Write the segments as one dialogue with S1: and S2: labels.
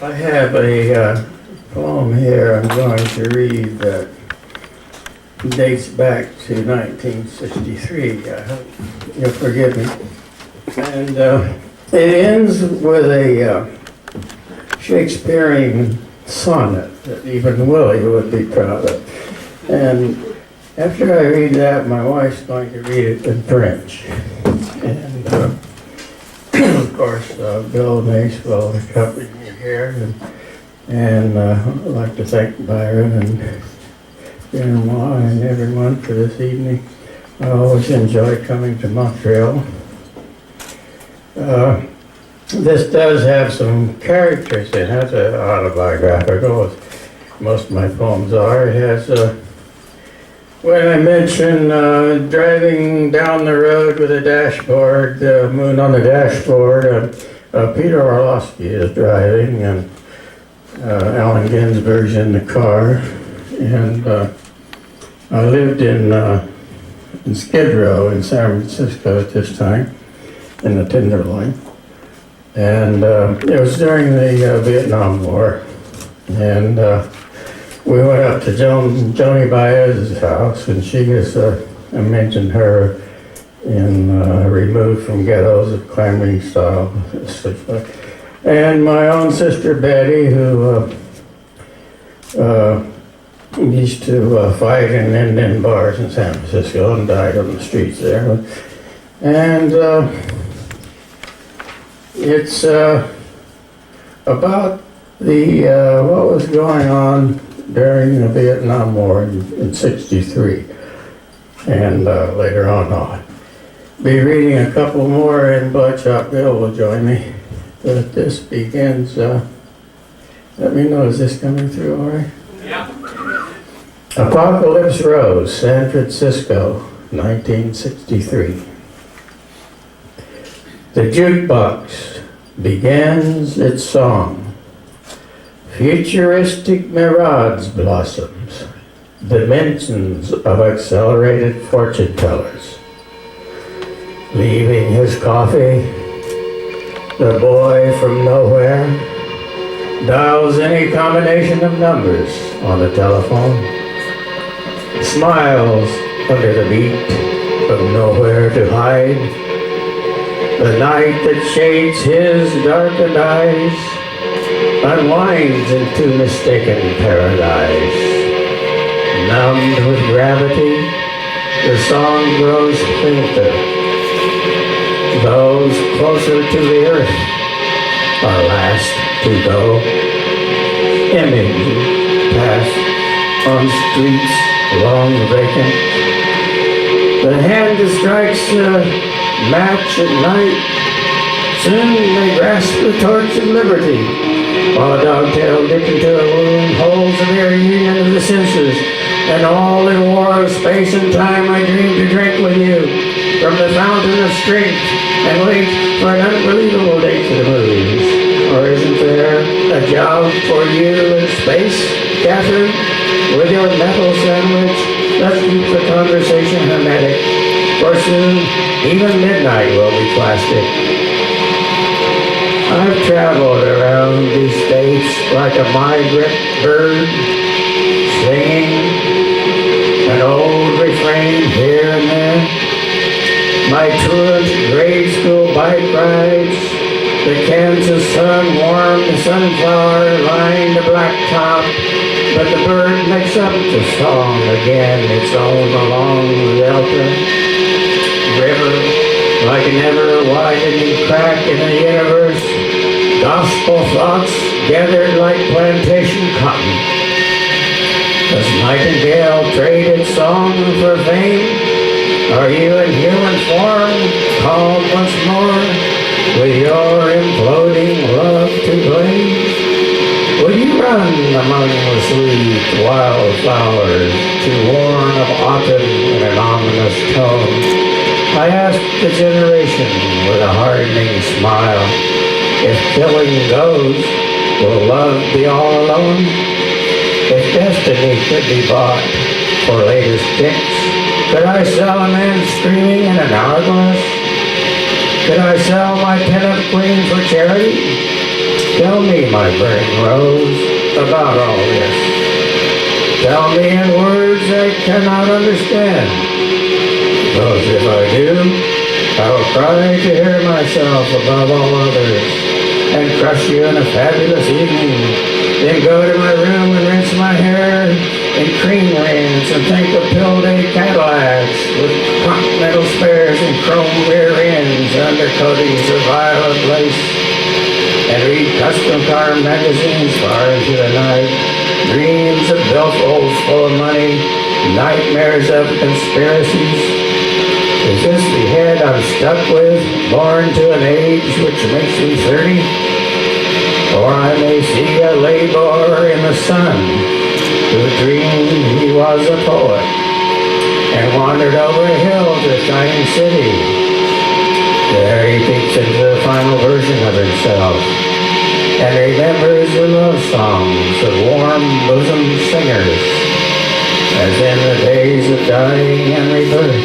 S1: I have a poem here I'm going to read that dates back to 1963. I hope you'll forgive me. And it ends with a Shakespearean sonnet that even Willie would be proud of. And after I read that, my wife's going to read it in French. And of course, Bill Nace will accompany me here. And I'd like to thank Byron and Benoit and everyone for this evening. I always enjoy coming to Montreal. This does have some characters in it, autobiographical, as most of my poems are. It has, when I mention driving down the road with a dashboard, moon on the dashboard, Peter Orlowski is driving, and Allen Ginsberg's in the car. And I lived in Skid Row in San Francisco at this time, in the Tenderloin. And it was during the Vietnam War. And we went up to Joni Baez's house, and she was, I mentioned her in Removed from Ghettos of Clambering Style. And my own sister Betty, who used to fight in Indian bars in San Francisco and died on the streets there. And it's about the what was going on during the Vietnam War in '63, and later on I'll be reading a couple more, and Bloodshot Bill will join me. But this begins. Let me know, is this coming through all right?
S2: Yeah.
S1: Apocalypse Rose, San Francisco, 1963. The jukebox begins its song. Futuristic mirage blossoms, dimensions of accelerated fortune tellers. Leaving his coffee, the boy from nowhere dials any combination of numbers on the telephone, smiles under the beat of nowhere to hide. The night that shades his darkened eyes unwinds into mistaken paradise. Numbed with gravity, the song grows fainter. Those closer to the earth are last to go. Images pass on streets long vacant. The hand that strikes a match at night, soon they grasp the torch of liberty, while a dogtail dipped into a wound holds the very union of the senses. And all in war of space and time I dream to drink with you from the fountain of strength and wait for an unbelievable day to the movies. Or isn't there a job for you in space, Catherine? With your metal sandwich, let's keep the conversation hermetic, for soon even midnight will be plastic. I've traveled around these states like a migrant bird, singing an old refrain here and there. My truant grade school bike rides, the Kansas sun warmed the sunflower lined the blacktop, but the bird makes up the song again, its own along the delta river, like an ever-widening crack in the universe. Gospel thoughts gathered like plantation cotton. Does nightingale trade its song for fame? Are you in human form called once more, with your imploding love to blame? Will you run among the sweet wildflowers to warn of autumn in an ominous tone? I ask the generation with a hardening smile, if killing goes, will love be all alone? If destiny could be bought for latest kicks, could I sell a man screaming in an hourglass? Could I sell my pinup queen for charity? Tell me, my burning rose, about all this. Tell me in words I cannot understand. Because if I do, I will cry to hear myself above all others, and crush you in a fabulous evening. Then go to my room and rinse my hair in cream rinse and think of pill-day Cadillacs with continental spares and chrome rear ends, undercoatings of violet lace, and read custom car magazines far into the night. Dreams of billfolds full of money, nightmares of conspiracies. Is this the head I'm stuck with, born to an age which makes me 30? Or I may see a laborer in the sun who dreamed he was a poet and wandered over a hill to a shining city. There he peeks into the final version of himself and remembers the love songs of warm bosom singers, as in the days of dying and rebirth,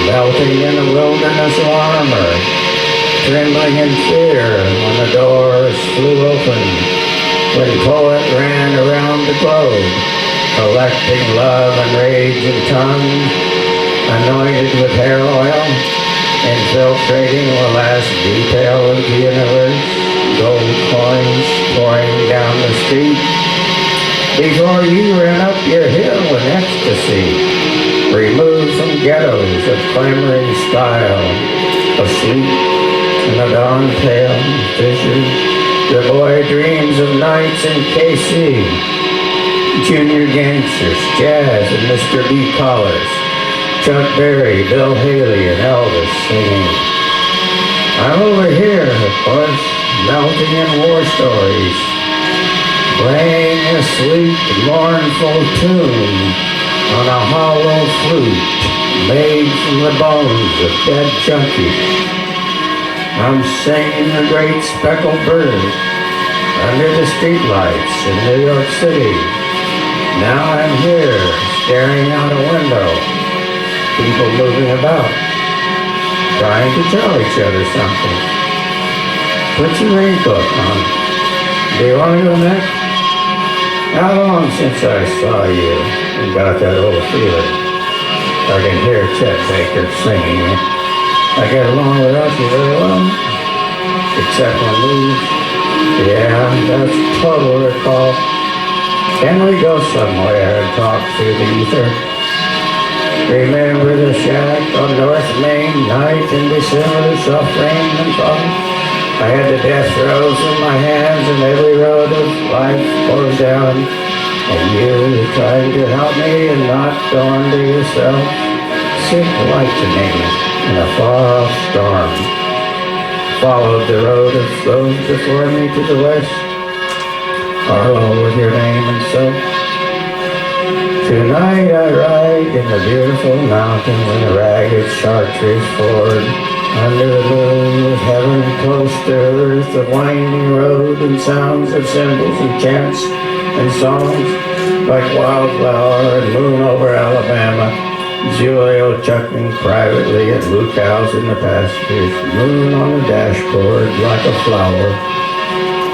S1: melting in the wilderness of armor, trembling in fear when the doors flew open, when poet ran around the globe, collecting love and rage and tongue, anointed with hair oil, infiltrating the last detail of the universe, gold coins pouring down the street, before you ran up your hill in ecstasy, removed from ghettos of clamoring style, asleep in the dawn pale fissures. The boy dreams of nights in KC, junior gangsters, jazz and Mr. B. Collars, Chuck Berry, Bill Haley, and Elvis singing. I'm over here, of course, melting in war stories, playing a sweet, mournful tune on a hollow flute made from the bones of dead junkies. I'm singing a great speckled bird under the streetlights in New York City. Now I'm here, staring out a window, people moving about, trying to tell each other something. Put your raincoat on. Do you want to go next? How long since I saw you and got that old feeling? I can hear Chet Baker singing it. I get along without you very well, except when we, yeah, that's total recall. Can we go somewhere and talk through the ether? Remember the shack on North Main, night in December, soft rain and fog? I had the death throes in my hands and every road of life pours down. And you trying to help me and not go under yourself. Seemed lightning in a far-off storm. Followed the road of those before me to the west. Arlo with your name and so. Tonight I ride in the beautiful mountains in a ragged chartreuse ford. Under the moon with heaven close to earth, a winding road and sounds of cymbals and chants and songs like wildflower and moon over Alabama. Julio chuckling privately at blue cows in the pastures. Moon on the dashboard like a flower.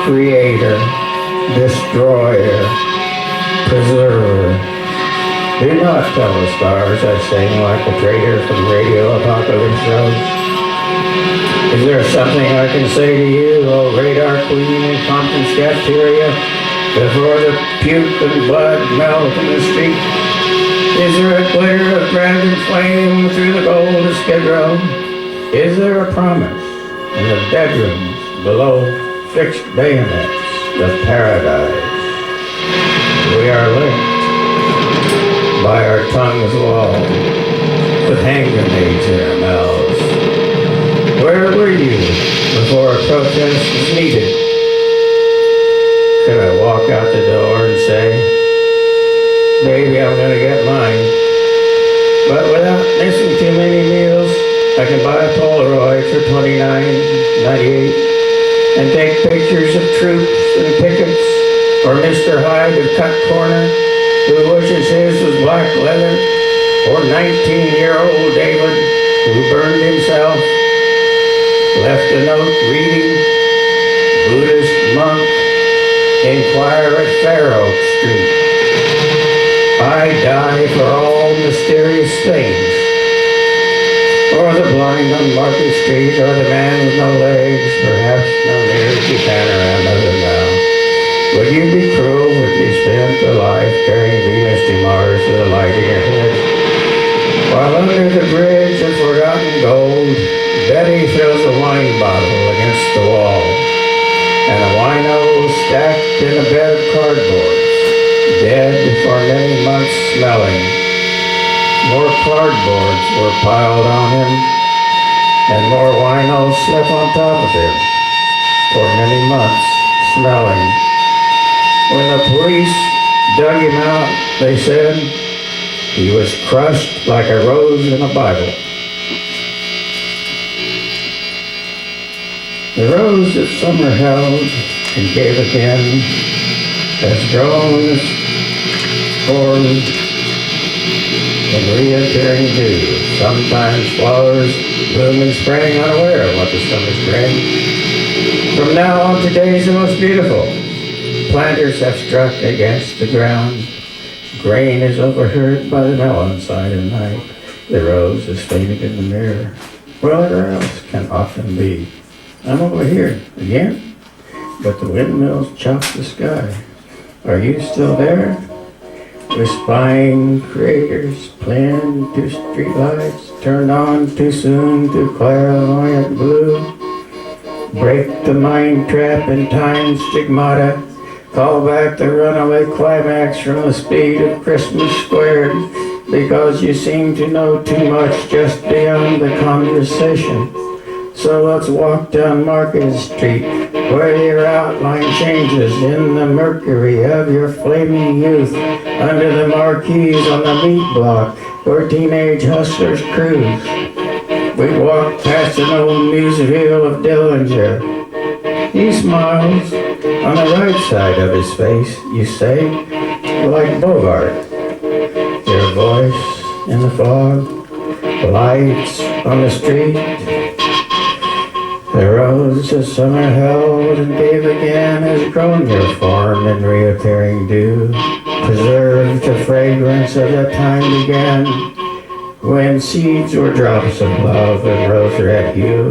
S1: Creator, destroyer, preserver. Do not tell the stars I sing like a traitor from Radio Apocalypse Road. Is there something I can say to you, oh radar queen in Compton's cafeteria, before the puke and blood melt in the street? Is there a glitter of dragon flame through the gold of Skid Row? Is there a promise in the bedrooms below fixed bayonets of paradise? We are linked by our tongues walled with hand grenades in our mouths. Where were you before a protest was needed? Could I walk out the door and say, maybe I'm going to get mine. But without missing too many meals, I can buy a Polaroid for $29.98 and take pictures of troops and pickets, or Mr. Hyde of Cut Corner, who wishes his was black leather, or 19-year-old David, who burned himself, left a note reading, Buddhist inquire at Fair Oak Street. I die for all mysterious things, or the blind on Market Street, or the man with no legs, perhaps no ears to panorama them now. Would you be cruel if you spent a life carrying Venus to Mars with a light in your head? While under the bridge of forgotten gold, Betty throws a wine bottle against the wall, and a wino stacked in a bed of cardboard, dead for many months smelling. More cardboards were piled on him, and more winos slept on top of him, for many months smelling. When the police dug him out, they said he was crushed like a rose in a Bible. The rose that summer held and gave again has grown, formed, and reappearing new. Sometimes flowers bloom in spring, unaware of what the summers bring. From now on, today is the most beautiful. Planters have struck against the ground. Grain is overheard by the melon side of night. The rose is faded in the mirror. Whatever else can often be. I'm over here again, but the windmills chop the sky. Are you still there? With spying creators playing to streetlights, turned on too soon to clairvoyant blue. Break the mind trap in time's stigmata. Call back the runaway climax from the speed of Christmas squared, because you seem to know too much just beyond the conversation. So let's walk down Market Street, where your outline changes in the mercury of your flaming youth, under the marquees on the meat block, where teenage hustlers cruise. We walk past an old newsreel of Dillinger. He smiles. On the right side of his face, you say, like Bogart. Your voice in the fog, lights on the street. The rose that summer held and gave again has grown your form in reappearing dew. Preserved the fragrance of that time began, when seeds were drops of love and rose red hue.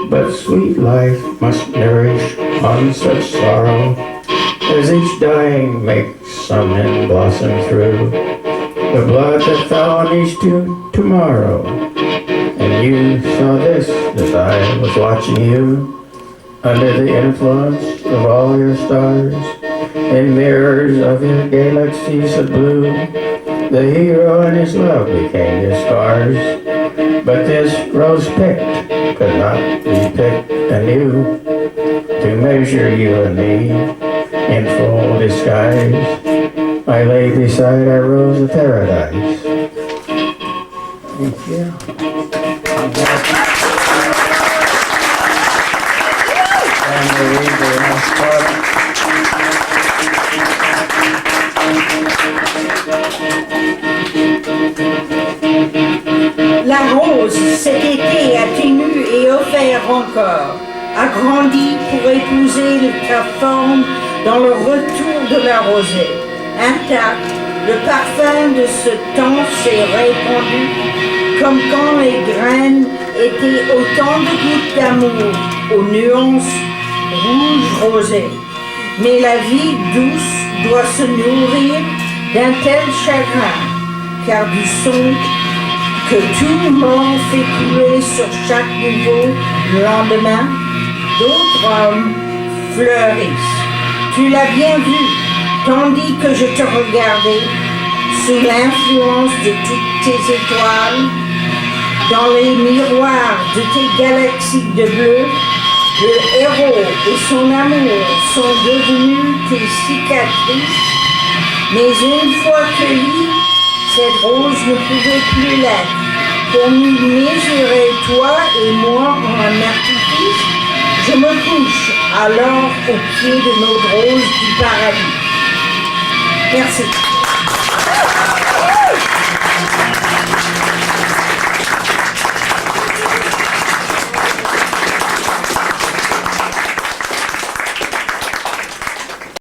S1: But sweet life must nourish on such sorrow, as each dying makes some in blossom through. The blood that fell on each tomorrow. And you saw this as I was watching you, under the influence of all your stars, in mirrors of your galaxies of blue. The hero and his love became your scars, but this rose picked could not be picked anew, to measure you and me in full disguise. I lay beside our rose of paradise. Thank you. And we read the next part.
S2: La rose, cet été, a ténu et offert encore, a grandi pour épouser ta forme dans le retour de la rosée. Intact, le parfum de ce temps s'est répandu, comme quand les graines étaient autant de gouttes d'amour aux nuances rouge-rosé. Mais la vie douce doit se nourrir d'un tel chagrin, car du son que tout mort fait couler sur chaque nouveau lendemain, d'autres hommes fleurissent. Tu l'as bien vu, tandis que je te regardais, sous l'influence de toutes tes étoiles, dans les miroirs de tes galaxies de bleu, le héros et son amour sont devenus tes cicatrices, mais une fois cueillie, cette rose ne pouvait plus l'être. Pour nous mesurer, toi et moi, en un artifice, je me couche alors au pied de notre rose du paradis. Merci.